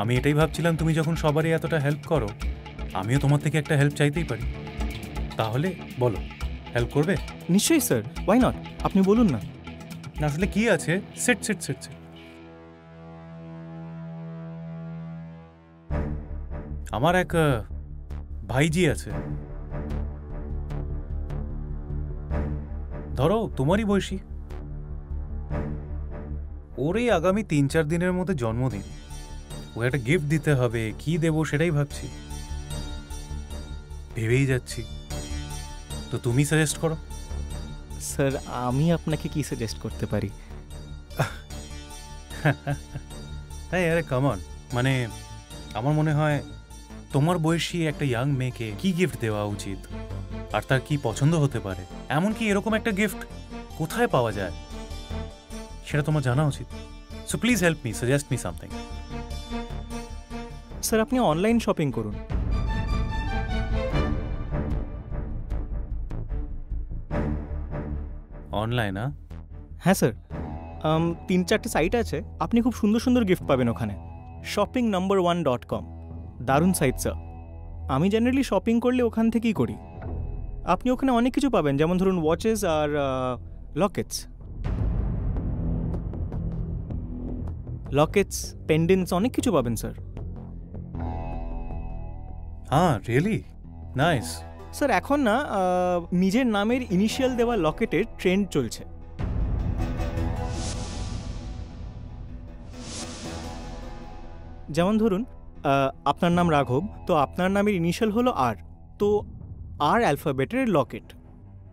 আমি এটাই ভাবছিলাম, তুমি যখন সবারই এতটা হেল্প করো, আমিও তোমার থেকে একটা হেল্প চাইতেই পারি। তাহলে বলো, হেল্প করবে? নিশ্চয়ই স্যার, ওয়াই নট, আপনি বলুন না। না আসলে কি আছে, সেট সেট সেট সেট আমার এক ভাইজি আছে, ধরো তোমারই বয়সী। ওর এই আগামী 3-4 দিনের মধ্যে জন্মদিন, ও একটা গিফট দিতে হবে, কি দেবো সেটাই ভাবছি, ভেবেই যাচ্ছি। তো তুমি সাজেস্ট করো। স্যার আমি আপনাকে কি সাজেস্ট করতে পারি? হ্যাঁ আরে কামন, মানে আমার মনে হয় তোমার বয়সী একটা ইয়াং মেয়েকে কি গিফট দেওয়া উচিত, আর তার কি পছন্দ হতে পারে, এমনকি এরকম একটা গিফট কোথায় পাওয়া যায় সেটা তোমার জানা উচিত। So please help me, suggest me something. Sir আপনি অনলাইন শপিং করুন। অনলাইন? হ্যাঁ স্যার, 3-4টে সাইট আছে, আপনি খুব সুন্দর সুন্দর গিফট পাবেন ওখানে। shoppingno1.com, দারুণ সাইট স্যার। আমি জেনারেলি শপিং করলে ওখান থেকেই করি। আপনি ওখানে অনেক কিছু পাবেন, যেমন ধরুন ওয়াচেস আর লকেটস, পেন্ডেন্টস, অনেক কিছু পাবেন স্যার। হ্যাঁ রিয়েলি নাইস। স্যার এখন না নিজের নামের ইনিশিয়াল দেওয়া লকেটের ট্রেন্ড চলছে। যেমন ধরুন আপনার নাম রাঘব, তো আপনার নামের ইনিশিয়াল হলো আর, তো আর অ্যালফাবেটের লকেট।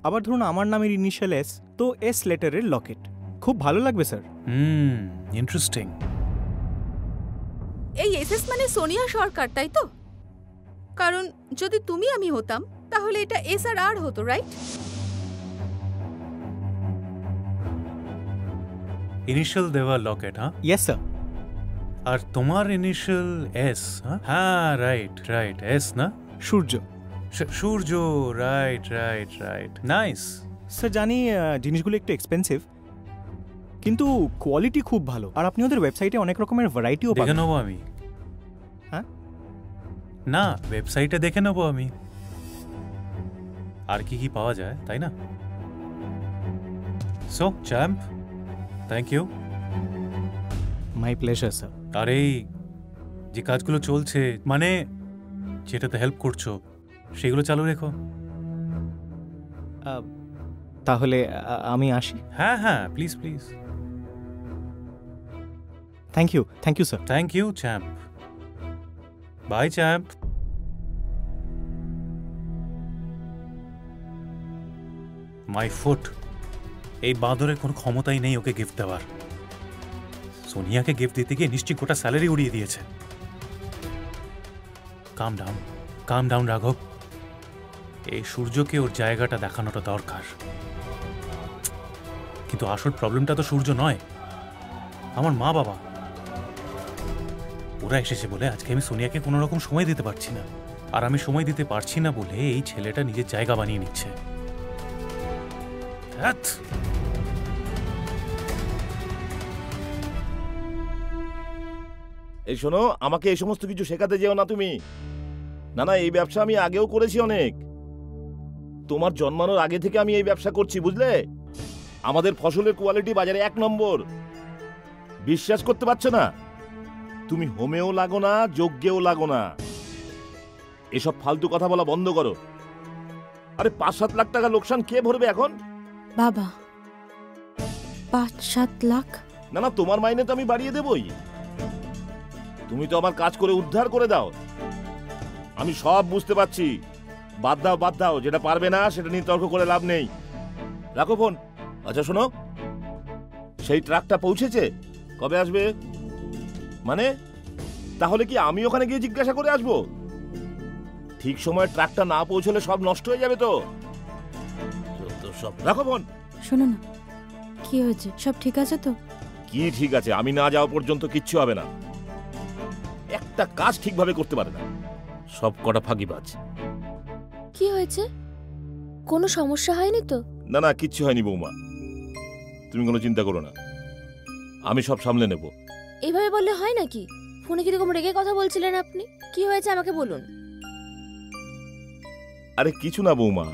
আবার ধরুন আমার নামের ইনিশিয়াল এস, তো এস লেটারের লকেট। খুব ভালো লাগবে স্যার। ইন্টারেস্টিং। এই এসএস মানে সোনিয়া সরকার, তাই তো? কারণ যদি তুমি আমি হতাম তাহলে এটা এস আর আর হতো, রাইট? ইনিশিয়াল দেওয়া লকেট? হ্যাঁ ইয়েস স্যার। আর তোমার ইনিশিয়াল এস? হ্যাঁ রাইট রাইট, এস না? Surya. Surya, right right right, nice. Sir জানি জিনিসগুলো একটু এক্সপেন্সিভ, কিন্তু কোয়ালিটি খুব ভালো, আর আপনি ওদের ওয়েবসাইটে অনেক রকমের ভ্যারাইটিও পাবেন। দেখে নেবো আমি। হ্যাঁ না, ওয়েবসাইটে দেখে নেবো আমি আর কি কি পাওয়া যায়, তাই না? So champ, thank you. My pleasure sir. আর এই যে কাজগুলো চলছে, মানে যেটাতে হেল্প করছো, সেগুলো চালু রেখো। তাহলে আমি আসি। হ্যাঁ হ্যাঁ, please please. Thank you sir. Thank you champ. Bye champ. My foot, এই বাঁদরের কোনো ক্ষমতাই নেই ওকে গিফট দেওয়ার। সোনিয়াকে গিফট দিতে গিয়ে নিশ্চয়ই গোটা স্যালারি উড়িয়ে দিয়েছে। কাম ডাউন রাঘব, এই সূর্যকে ওর জায়গাটা দেখানোটা দরকার। কিন্তু আসল প্রবলেমটা তো সূর্য নয়, আমার মা বাবা। ওরা এসেছে বলে আজকে আমি সোনিয়াকে কোনো রকম সময় দিতে পারছি না, আর আমি সময় দিতে পারছি না বলে এই ছেলেটা নিজের জায়গা বানিয়ে নিচ্ছে। এই শোনো, আমাকে এই সমস্ত কিছু শেখাতে যেও না তুমি। না না, এই ব্যবসা আমি আগেও করেছি অনেক। তোমার জন্মানোর আগে থেকে আমি এই ব্যবসা করছি, বুঝলে? আমাদের ফসলের কোয়ালিটি বাজারে 1 নম্বর। বিশ্বাস করতে পারছো না? তুমি হোমেও লাগো না, যজ্ঞেও লাগো না। এসব ফালতু কথা বলা বন্ধ করো। আরে 5-7 লাখ টাকা লোকসান কে ভরবে এখন? বাবা, 5-7 লাখ? না না, তোমার মাইনে তো আমি বাড়িয়ে দেবই। তুমি তো আমার কাজ করে উদ্ধার করে দাও। আমি সব বুঝতে পারছি। বাদ দাও, যেটা পারবে না সেটা নিয়ে তর্ক করে লাভ নেই। রাখো ফোন। আচ্ছা শোনো, সেই ট্রাকটা পৌঁছেছে? কবে আসবে? মানে তাহলে কি আমি ওখানে গিয়ে জিজ্ঞাসা করে আসবো? ঠিক সময় ট্রাকটা না পৌঁছলে সব নষ্ট হয়ে যাবে তো। সব রাখো ফোন। শোনো না, কি হয়েছে? সব ঠিক আছে তো? কি ঠিক আছে? আমি না যাওয়া পর্যন্ত কিচ্ছু হবে না। একটা কাজ ঠিকভাবে করতে পারে না, সব কটা ফাঁকিবাজ। কি হয়েছে? কোনো সমস্যা হয়নি তো? না না, কিচ্ছু হয়নি বৌমা, তুমি কোনো চিন্তা করো না, আমি সব সামলে নেব। এভাবে বললে হয় নাকি? ফোনে কিরকম রেগে কথা বলছিলেন আপনি? কি হয়েছে আমাকে বলুন। আরে কিছু না বৌমা,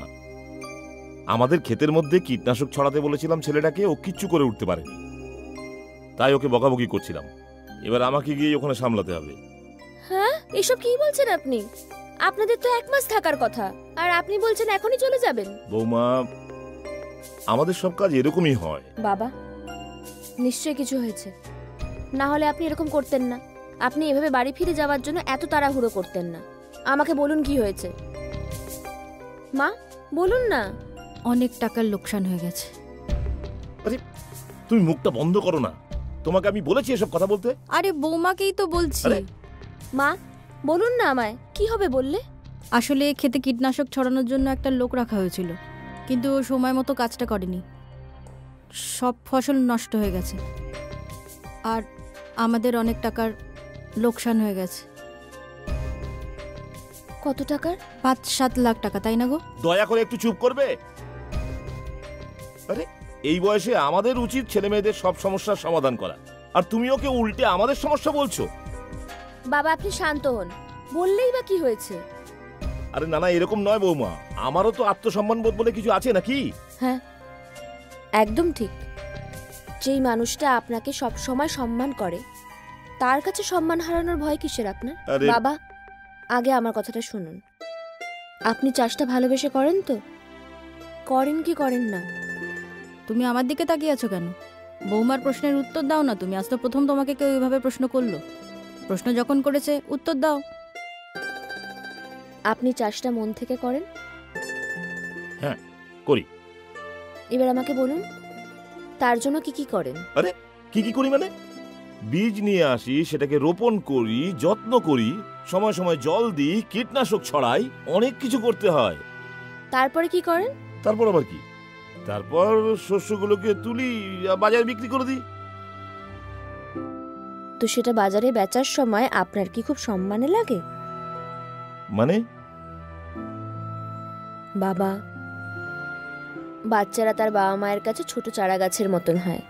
আমাদের ক্ষেতের মধ্যে কীটনাশক ছড়াতে বলেছিলাম ছেলেটাকে, ও কিচ্ছু করে উঠতে পারেনি, তাই ওকে বকাবকি করছিলাম। এবার আমাকে গিয়ে ওখানে সামলাতে হবে। হ্যাঁ, এসব কি বলছেন আপনি? আপনাদের তো 1 মাস থাকার কথা, আর আপনি বলছেন এখনই চলে যাবেন। বৌমা, আমাদের সব কাজ এরকমই হয়। বাবা, নিশ্চয়ই কিছু হয়েছে, না হলে আপনি এরকম করতেন না। আপনি এভাবে বাড়ি ফিরে যাওয়ার জন্য এত তাড়াহুড়ো করতেন না। আমাকে বলুন কি হয়েছে। মা, বলুন না। অনেক টাকার লোকসান হয়ে গেছে। তুমি মুখটা বন্ধ করো না, তোমাকে আমি বলেছি এসব কথা বলতে। আরে বৌমাকেই তো বলছি। আরে! মা, বলুন না আমায়, কি হবে বললে? আসলে খেতে কীটনাশক ছড়ানোর জন্য একটা লোক রাখা হয়েছিল, কিন্তু ও সময় মতো কাজটা করেনি, সব ফসল নষ্ট হয়ে গেছে, আর আমাদের অনেক টাকার লোকসান হয়ে গেছে। কত টাকার? 5-7 লাখ টাকা, তাই না গো? দয়া করে একটু চুপ করবে? আরে এই বয়সে আমাদের উচিত ছেলে মেয়েদের সব সমস্যার সমাধান করা, আর তুমি ওকে উল্টে আমাদের সমস্যা বলছো। বাবা, আপনি শান্ত হন, বললেই বা কি হয়েছে? আরে না না, এরকম নয় বৌমা, আমারও তো আত্মসম্মান বোধ বলে কিছু আছে নাকি? হ্যাঁ, একদম ঠিক। যেই মানুষটা আপনাকে সব সময় সম্মান করে, তার কাছে সম্মান হারানোর ভয় কিসের আপনার? আরে বাবা, আগে আমার কথাটা শুনুন। আপনি চাষটা ভালোবেসে করেন তো? করেন কি করেন না? তুমি আমার দিকে তাকিয়ে আছো কেন? বৌমার প্রশ্নের উত্তর দাও না তুমি। আজ তো প্রথম তোমাকে কেউ এইভাবে প্রশ্ন করলো। প্রশ্ন যখন করেছে উত্তর দাও। আপনি চাষটা মন থেকে করেন? হ্যাঁ, করি। এবার আমাকে বলুন, তার জন্য কি কি করেন? আরে কি কি করি মানে? বীজ নিয়ে আসি, সেটাকে রোপণ করি, যত্ন করি, সময় সময় জল দিই, কীটনাশক ছড়াই, অনেক কিছু করতে হয়। তারপরে কি করেন? তারপর আবার কি? তারপর শস্যগুলোকে তুলি, বাজারে বিক্রি করে দিই। তো সেটা বাজারে বেচার সময় আপনার কি খুব সম্মানে লাগে? মানে? বাবা, বাচ্চারা তার বাবা মায়ের কাছে ছোট চারা গাছের মতন হয়।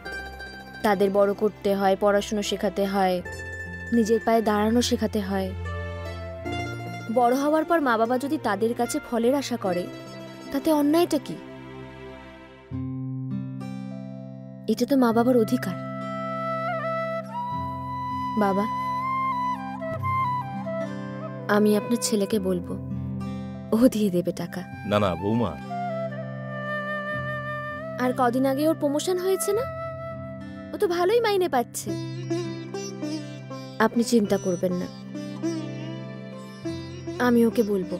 তাদের বড় করতে হয়, পড়াশোনা শেখাতে হয়, নিজের পায়ে দাঁড়ানো শেখাতে হয়। বড় হওয়ার পর মা বাবা যদি তাদের কাছে ফলের আশা করে, তাতে অন্যায়টা কি? এটা তো মা বাবার অধিকার। বাবা, আমি আপনার ছেলেকে বলবো, ও দিয়ে দেবে টাকা। না না বৌমা। আর কদিন আগে ওর প্রমোশন হয়েছে না? ও তো ভালোই মাইনে পাচ্ছে। আপনি চিন্তা করবেন না, আমি ওকে বলবো।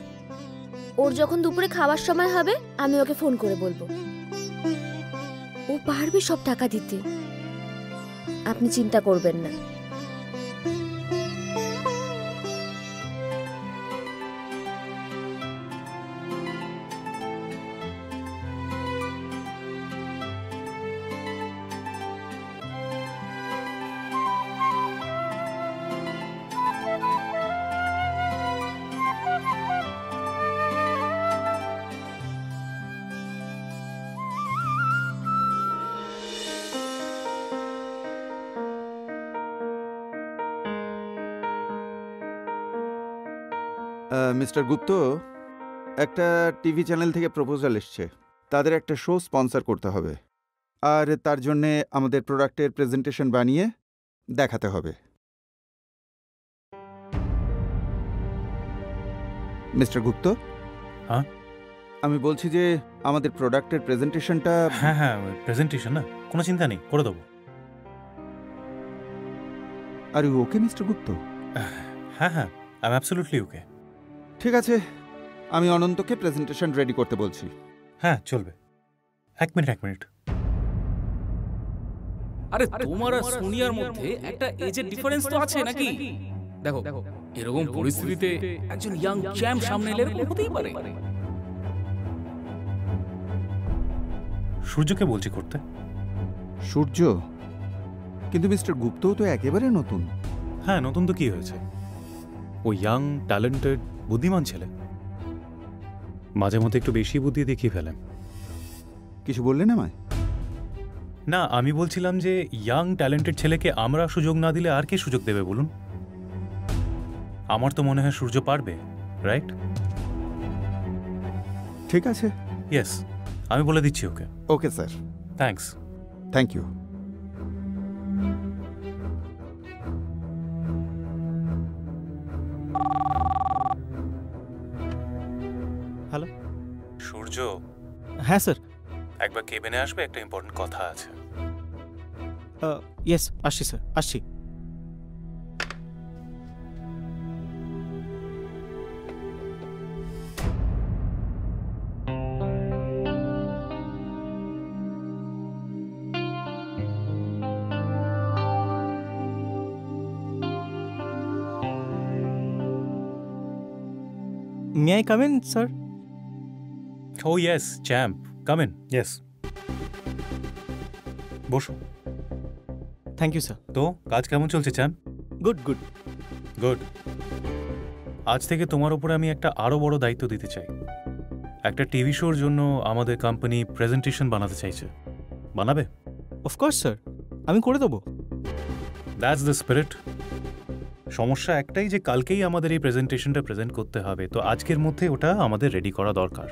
ওর যখন দুপুরে খাওয়ার সময় হবে, আমি ওকে ফোন করে বলবো। ও পারবে সব টাকা দিতে, আপনি চিন্তা করবেন না। মিস্টার গুপ্ত, একটা টিভি চ্যানেল থেকে প্রপোজাল এসছে। তাদের একটা শো স্পন্সর করতে হবে, আর তার জন্যে আমাদের প্রোডাক্টের প্রেজেন্টেশন বানিয়ে দেখাতে হবে। মিস্টার গুপ্ত, হ্যাঁ? আমি বলছি যে আমাদের প্রোডাক্টের প্রেজেন্টেশনটা। হ্যাঁ হ্যাঁ, প্রেজেন্টেশন না, কোনো চিন্তা নেই, করে দেবো। আর ওকে মিস্টার গুপ্ত? হ্যাঁ হ্যাঁ, আই এম অ্যাবসলিউটলি ওকে। ঠিক আছে, আমি অনন্তকে প্রেজেন্টেশন রেডি করতে বলছি। হ্যাঁ, চলবে। এক মিনিট। আরে তোমার আর সোনিয়ার মধ্যে একটা এজের ডিফারেন্স তো আছে নাকি? দেখো, এরকম পরিস্থিতিতে একজন ইয়াং চ্যাম্প সামনে এলে এরকম হতেই পারে। সূর্যকে বলছি করতে। সূর্য? কিন্তু মিস্টার গুপ্তও তো একেবারে নতুন। হ্যাঁ, নতুন তো কি হয়েছে? ও ইয়াং, ট্যালেন্টেড, বুদ্ধিমান ছেলে। মাঝে মধ্যে একটু বেশি বুদ্ধি দেখিয়ে ফেলেন। কিছু বললেন আমায়? না, আমি বলছিলাম যে ইয়াং ট্যালেন্টেড ছেলেকে আমরা সুযোগ না দিলে আর কে সুযোগ দেবে বলুন? আমার তো মনে হয় সূর্য পারবে, রাইট? ঠিক আছে। ইয়েস, আমি বলে দিচ্ছি okay. Okay sir, thanks. Thank you. Hello. Surya, হ্যাঁ স্যার। একবার কেবিনে আসবে, একটা ইম্পর্টেন্ট কথা আছে। ইয়েস, আসছি স্যার, আসছি। May I come in sir? Oh yes, champ, come in. Yes, বসো। Thank you sir. তো কাজ কেমন চলছে চ্যাম্প? Good good. গুড। আজ থেকে তোমার উপরে আমি একটা আরও বড় দায়িত্ব দিতে চাই। একটা টিভি শোর জন্য আমাদের কোম্পানি প্রেজেন্টেশন বানাতে চাইছে। বানাবে? অফকোর্স স্যার, আমি করে দেবো। That's the spirit. সমস্যা একটাই যে কালকেই আমাদের এই প্রেজেন্টেশনটা প্রেজেন্ট করতে হবে, তো আজকের মধ্যে ওটা আমাদের রেডি করা দরকার,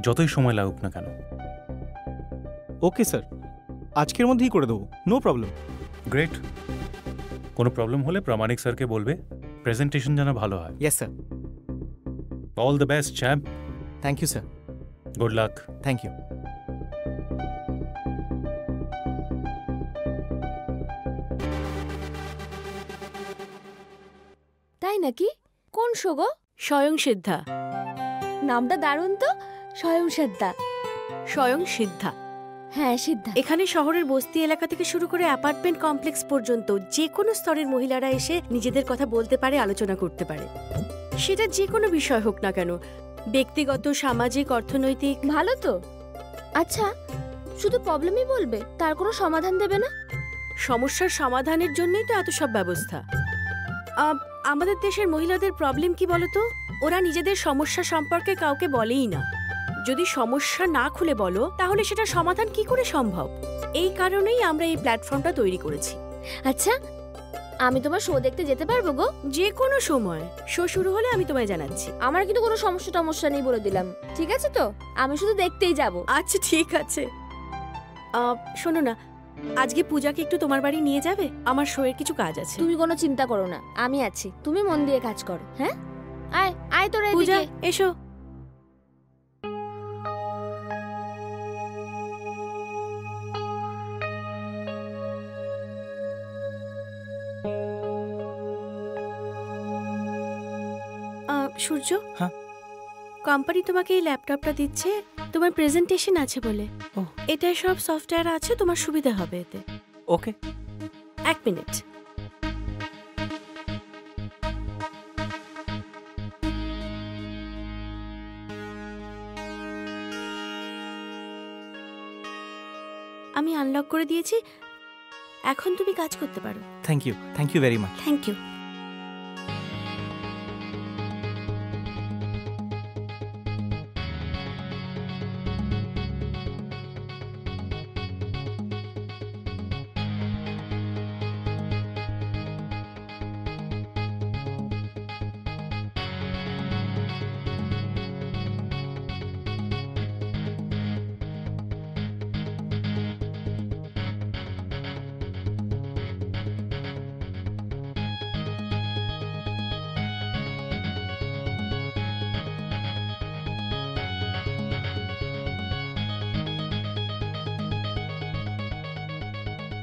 যতই সময় লাগুক না কেন। ওকে স্যার, আজকের মধ্যেই করে দেবো, নো প্রবলেম। গ্রেট। কোনো প্রবলেম হলে প্রামাণিক স্যারকে বলবে, প্রেজেন্টেশন যেন ভালো হয়। Yes sir. All the best champ. Thank you sir. Good luck. Thank you. তাই নাকি? কোন শো গো? স্বয়ং সিদ্ধা। নামটা দারুণ তো, স্বয়ং সিদ্ধা। স্বয়ং সিদ্ধা। হ্যাঁ, সিদ্ধা। এখানে শহরের বস্তি এলাকা থেকে শুরু করে অ্যাপার্টমেন্ট কমপ্লেক্স পর্যন্ত যে কোনো স্তরের মহিলারা এসে নিজেদের কথা বলতে পারে, আলোচনা করতে পারে। সেটা যে কোনো বিষয় হোক না কেন, ব্যক্তিগত, সামাজিক, অর্থনৈতিক। ভালো তো। আচ্ছা, শুধু প্রবলেমই বলবে, তার কোনো সমাধান দেবে না? সমস্যার সমাধানের জন্যই তো এত সব ব্যবস্থা। আমাদের দেশের মহিলাদের প্রবলেম কি বলতো? ওরা নিজেদের সমস্যা সম্পর্কে কাউকে বলেই না। যদি সমস্যা না খুলে বলো, তাহলে সেটা সমাধান কি করে সম্ভব? এই কারণেই আমরা এই প্ল্যাটফর্মটা তৈরি করেছি। আচ্ছা, আমি তোমার শো দেখতে যেতে পারবো গো? যে কোনো সময়। শো শুরু হলে আমি তোমায় জানাচ্ছি। আমার কিন্তু কোনো সমস্যা নেই বলে দিলাম, ঠিক আছে তো? আমি শুধু দেখতেই যাব। আচ্ছা ঠিক আছে। শোনো না, আজকে পূজাকে একটু তোমার বাড়ি নিয়ে যাবে? আমার শো এর কিছু কাজ আছে। তুমি কোনো চিন্তা করো না, আমি আছি। তুমি মন দিয়ে কাজ করো। হ্যাঁ, আয় আয় তোরা পূজা, এদিকে এসো। সূর্য, হ্যাঁ, কোম্পানি তোমাকে এই ল্যাপটপটা দিচ্ছে, তোমার প্রেজেন্টেশন আছে বলে। এটা সব সফটওয়্যার আছে, তোমার সুবিধা হবে এতে। ওকে। এক মিনিট। আমি আনলক করে দিয়েছি, এখন তুমি কাজ করতে পারো। Thank you very much. Thank you.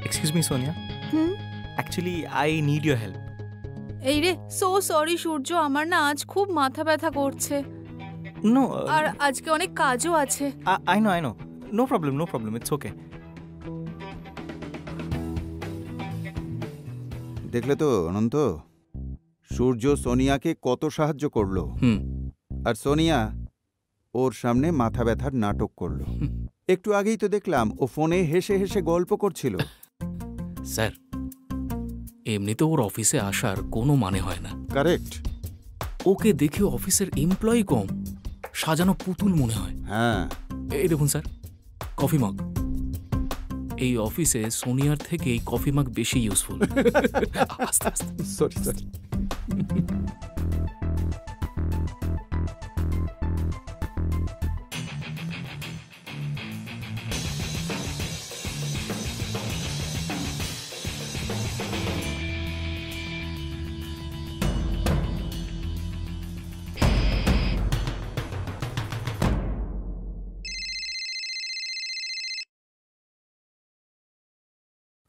Excuse me, Sonia. Actually, I need your help. এই রে, সো সরি সূর্য, আমার না আজ খুব মাথা ব্যথা করছে। No. আর আজকে অনেক কাজও আছে। I know. No problem. It's okay. দেখলে তো অনন্ত, সূর্য সোনিয়াকে কত সাহায্য করলো, আর সোনিয়া ওর সামনে মাথা ব্যথার নাটক করলো। একটু আগেই তো দেখলাম ও ফোনে হেসে হেসে গল্প করছিল। স্যার, এমনিতে ওর অফিসে আসার কোনো মানে হয় না। কারেক্ট। ওকে দেখে অফিসের এমপ্লয়ি কম, সাজানো পুতুল মনে হয়। হ্যাঁ, এই দেখুন স্যার, কফি মাগ। এই অফিসে সোনিয়ার থেকে এই কফি মাগ বেশি ইউজফুল। আস্তে আস্তে। সরি।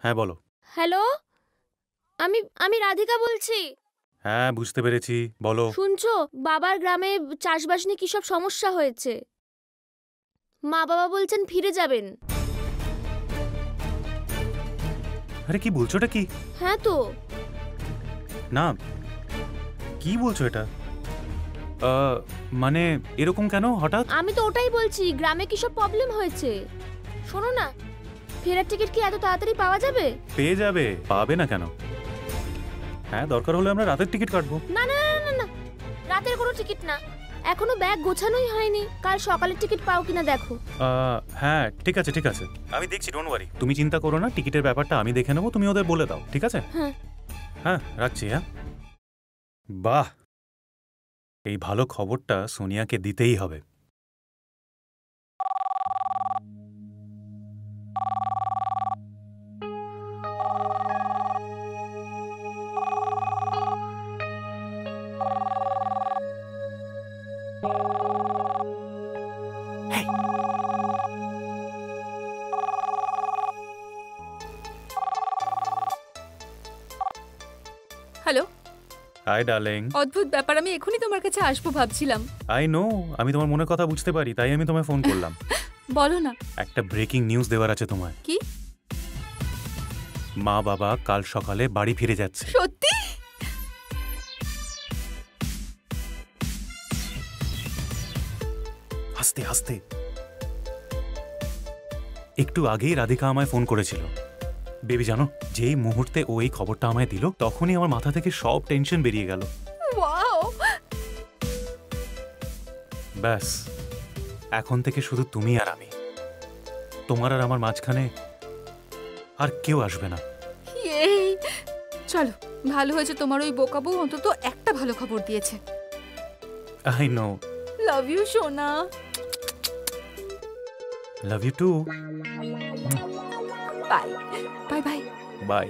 হ্যাঁ বলো। হ্যালো, আমি আমি রাধিকা বলছি। হ্যাঁ বুঝতে পেরেছি, বলো। শুনছো, বাবার গ্রামে চাষবাস নিয়ে কি সব সমস্যা হয়েছে। মা বাবা বলছেন ফিরে যাবেন। আরে কি বলছো, এটা কি? হ্যাঁ তো। না, কি বলছো এটা? মানে এরকম কেন হঠাৎ? আমি তো ওটাই বলছি, গ্রামে কি সব প্রবলেম হয়েছে। শোনো না, ফেরার টিকিট কি এত তাড়াতাড়ি পাওয়া যাবে? পেয়ে যাবে, পাবে না কেন? হ্যাঁ, দরকার হলে আমরা রাতের টিকিট কাটবো। না না না না না, রাতের কোনো টিকিট না, এখনো ব্যাগ গোছানোই হয়নি। কাল সকালের টিকিট পাও কিনা দেখো। হ্যাঁ ঠিক আছে ঠিক আছে, আমি দেখছি, ডোন্ট ওয়ারি। তুমি চিন্তা করো না, টিকিটের ব্যাপারটা আমি দেখে নেবো, তুমি ওদের বলে দাও, ঠিক আছে? হ্যাঁ হ্যাঁ, রাখছি। হ্যাঁ, বাহ, এই ভালো খবরটা সোনিয়াকে দিতেই হবে। হ্যালো। Hi darling. অদ্ভুত ব্যাপার, আমি এখনই তোমার কাছে আসবো ভাবছিলাম। আই নো, আমি তোমার মনের কথা বুঝতে পারি, তাই আমি তোমায় ফোন করলাম। বলো না। একটা ব্রেকিং নিউজ দেওয়ার আছে তোমায়। কি? মা বাবা কাল সকালে বাড়ি ফিরে যাচ্ছে। সত্যি? হাসতে হাসতে। একটু আগেই রাধিকা আমায় ফোন করেছিল। বেবি জানো, যেই মুহূর্তে ও এই খবরটা আমায় দিল, তখনই আমার মাথা থেকে সব টেনশন বেরিয়ে গেল। ওয়াও! ব্যাস, এখন থেকে শুধু তুমি আর আমি। তোমার আর আমার মাঝখানে আর কেউ আসবে না। এই চলো, ভালো হয়েছে তোমার ওই বোকা বউ অন্তত একটা ভালো খবর দিয়েছে। I know. লাভ ইউ সোনা। Love you too. Bye bye bye bye.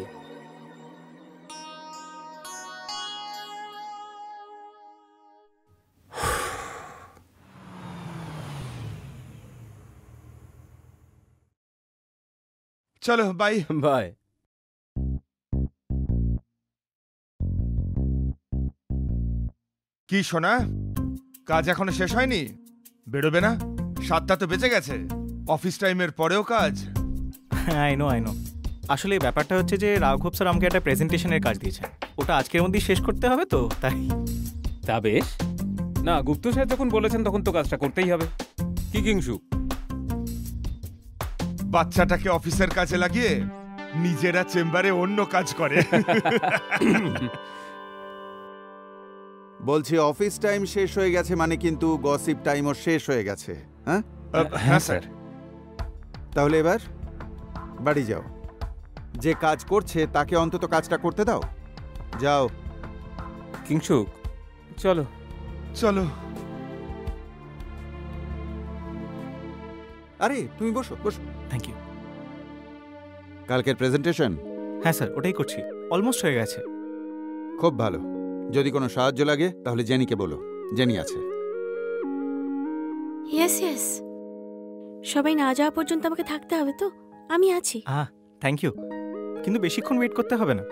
চলো বাই বাই। কি সোনা, কাজ এখনো শেষ হয়নি? বেরোবে না? 7টা তো বেঁচে গেছে, অফিস টাইমের পরেও কাজ। I know. আসলে ব্যাপারটা হচ্ছে যে রাঘব স্যার আমাকে একটা প্রেজেন্টেশনের কাজ দিয়েছেন, ওটা আজকের মধ্যেই শেষ করতে হবে, তো তাই। তা বেশ। না, গুপ্ত স্যার যখন বলেছেন তখন তো কাজটা করতেই হবে। কি কিংশু, বাচ্চাটাকে অফিসের কাজে লাগিয়ে নিজেরা চেম্বারে অন্য কাজ করে। বলছি অফিস টাইম শেষ হয়ে গেছে মানে কিন্তু গসিপ টাইমও শেষ হয়ে গেছে। হ্যাঁ হ্যাঁ স্যার। তাহলে এবার বাড়ি যাও, যে কাজ করছে তাকে অন্তত কাজটা করতে দাও। যাও। কিংশুক, চলো চলো। আরে তুমি বসো বসো। Thank you. কালকের প্রেজেন্টেশন? হ্যাঁ স্যার, ওটাই করছি, অলমোস্ট হয়ে গেছে। খুব ভালো। যদি কোনো সাহায্য লাগে তাহলে জেনিকে বলো, জেনি আছে। ইয়েস ইয়েস, সবাই না যাওয়া পর্যন্ত আমাকে থাকতে হবে তো, আমি আছি। থ্যাংক ইউ, কিন্তু বেশিক্ষণ ওয়েট করতে হবে না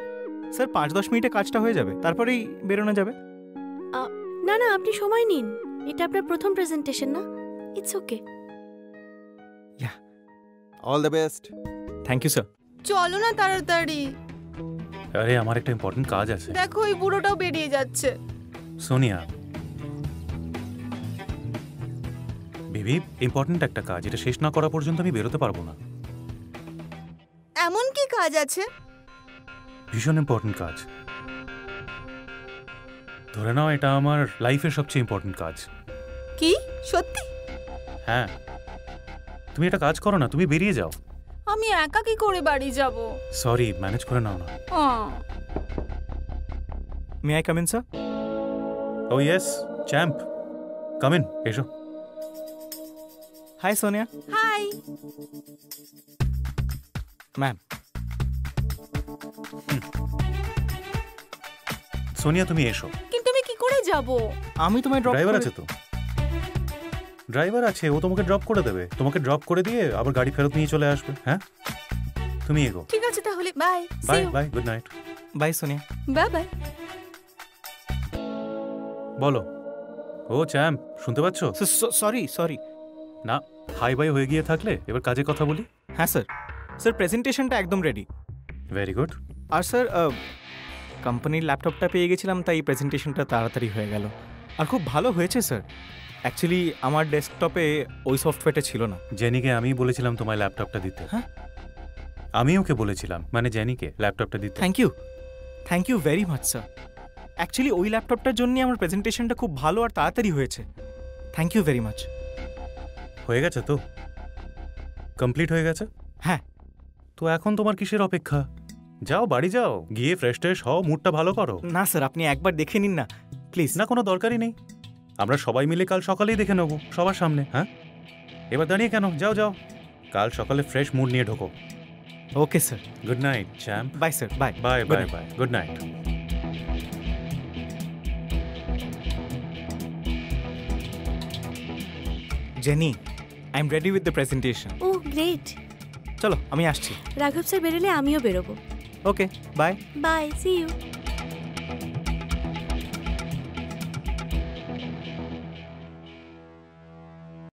স্যার, 5-10 মিনিটে কাজটা হয়ে যাবে, তারপরেই বেরোনো যাবে। না না, আপনি সময় নিন, এটা আপনার প্রথম প্রেজেন্টেশন না, it's okay. All the best. Thank you sir. চলো না তাড়াতাড়ি। আরে আমার একটা ইম্পর্টেন্ট কাজ আছে। দেখো ওই বুড়োটাও বেরিয়ে যাচ্ছে। সোনিয়া বেবি, ইম্পর্টেন্ট একটা কাজ, এটা শেষ না করা পর্যন্ত আমি বেরোতে পারবো না। এমন কি কাজ আছে? ভীষণ ইম্পর্টেন্ট কাজ। ধরে নাও এটা আমার লাইফের সবচেয়ে ইম্পর্টেন্ট কাজ। কি সত্যি? হ্যাঁ, তুমি একটা কাজ করো না, তুমি বেরিয়ে যাও। আমি একা কি করে বাড়ি যাব? সরি, ম্যানেজ করে নাও না। May I come in sir? Oh yes champ, come in, এসো। Hi Sonia. Hi. Ma'am. Sonia তুমি এসো। কিন্তু আমি কি করে যাব? আমি তোমায় ড্রপ ড্রাইভার আছে তো? ড্রাইভার আছে, ও তোমাকে ড্রপ করে দেবে। তোমাকে ড্রপ করে দিয়ে আবার গাড়ি ফেরত নিয়ে চলে আসবে। হ্যাঁ, তুমি এগো। ঠিক আছে তাহলে, bye. Bye bye, good night. Bye Sonia. Bye bye. বলো। ও চ্যাম্প, শুনতে পাচ্ছ? সরি। না, হাই বাই হয়ে গিয়ে থাকলে এবার কাজে কথা বলি। হ্যাঁ স্যার। স্যার প্রেজেন্টেশনটা একদম রেডি। Very good. আর স্যার কোম্পানির ল্যাপটপটা পেয়ে গেছিলাম, তাই প্রেজেন্টেশনটা তাড়াতাড়ি হয়ে গেল। আর খুব ভালো হয়েছে স্যার। অ্যাকচুয়ালি আমার ডেস্কটপে ওই সফটওয়্যারটা ছিল না। জেনিকে আমি বলেছিলাম তোমায় ল্যাপটপটা দিতে। হ্যাঁ, আমি ওকে বলেছিলাম, মানে জেনিকে ল্যাপটপটা দিতে। Thank you very much sir. Actually ওই ল্যাপটপটার জন্যই আমার প্রেজেন্টেশনটা খুব ভালো আর তাড়াতাড়ি হয়েছে। Thank you very much. হয়ে গেছে তো? কমপ্লিট হয়ে গেছে? হ্যাঁ। তো এখন তোমার কিসের অপেক্ষা? যাও, বাড়ি যাও, গিয়ে ফ্রেশ ট্রেশ হও, মুডটা ভালো করো। না স্যার, আপনি একবার দেখে নিন না প্লিজ। না, কোনো দরকারই নেই। আমরা সবাই মিলে কাল সকালেই দেখে নেবো সবার সামনে। হ্যাঁ, এবার দাঁড়িয়ে কেন? যাও যাও, কাল সকালে ফ্রেশ মুড নিয়ে ঢোকো। Okay sir. Good night champ. Bye sir. Bye bye bye bye, good night. Jenny, I am ready with the presentation. Oh great. চলো আমি আসছি। রাঘব স্যার বেরোলে আমিও বেরোবো। Okay, bye. Bye, see you.